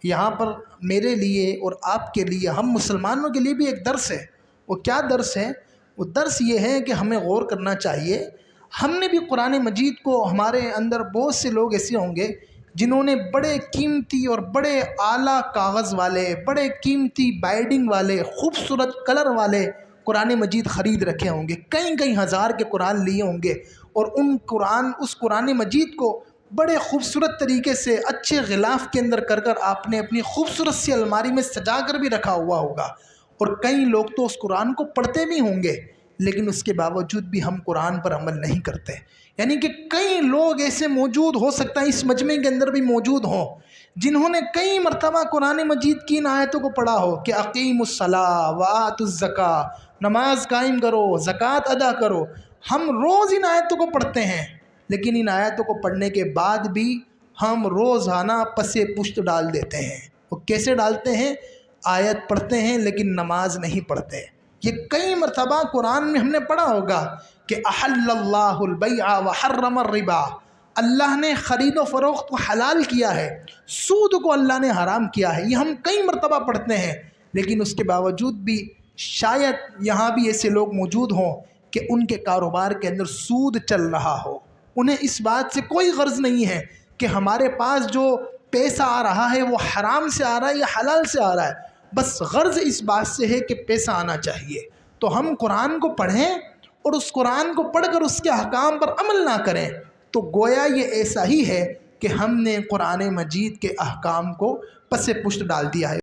یہاں پر میرے لیے اور آپ کے لیے، ہم مسلمانوں کے لیے بھی ایک درس ہے۔ وہ کیا درس ہے؟ وہ درس یہ ہے کہ ہمیں غور کرنا چاہیے۔ ہم نے بھی قرآن مجید کو، ہمارے اندر بہت سے لوگ ایسے ہوں گے جنہوں نے بڑے قیمتی اور بڑے اعلیٰ کاغذ والے، بڑے قیمتی بائنڈنگ والے، خوبصورت کلر والے قرآن مجید خرید رکھے ہوں گے، کئی کئی ہزار کے قرآن لیے ہوں گے، اور اس قرآن مجید کو بڑے خوبصورت طریقے سے اچھے غلاف کے اندر کر آپ نے اپنی خوبصورت سی الماری میں سجا کر بھی رکھا ہوا ہوگا۔ اور کئی لوگ تو اس قرآن کو پڑھتے بھی ہوں گے، لیکن اس کے باوجود بھی ہم قرآن پر عمل نہیں کرتے۔ یعنی کہ کئی لوگ ایسے موجود ہو سکتا ہے، اس مجمع کے اندر بھی موجود ہوں، جنہوں نے کئی مرتبہ قرآن مجید کی ان آیتوں کو پڑھا ہو کہ اقیموا الصلاۃ وآتوا الزکاۃ، نماز قائم کرو، زکوٰۃ ادا کرو۔ ہم روز ان آیتوں کو پڑھتے ہیں، لیکن ان آیتوں کو پڑھنے کے بعد بھی ہم روزانہ پس پشت ڈال دیتے ہیں۔ وہ کیسے ڈالتے ہیں؟ آیت پڑھتے ہیں لیکن نماز نہیں پڑھتے۔ یہ کئی مرتبہ قرآن میں ہم نے پڑھا ہوگا کہ احل اللہ البیع وحرم الربا، اللہ نے خرید و فروخت کو حلال کیا ہے، سود کو اللہ نے حرام کیا ہے۔ یہ ہم کئی مرتبہ پڑھتے ہیں، لیکن اس کے باوجود بھی شاید یہاں بھی ایسے لوگ موجود ہوں کہ ان کے کاروبار کے اندر سود چل رہا ہو۔ انہیں اس بات سے کوئی غرض نہیں ہے کہ ہمارے پاس جو پیسہ آ رہا ہے وہ حرام سے آ رہا ہے یا حلال سے آ رہا ہے، بس غرض اس بات سے ہے کہ پیسہ آنا چاہیے۔ تو ہم قرآن کو پڑھیں اور اس قرآن کو پڑھ کر اس کے احکام پر عمل نہ کریں تو گویا یہ ایسا ہی ہے کہ ہم نے قرآن مجید کے احکام کو پس پشت ڈال دیا ہے۔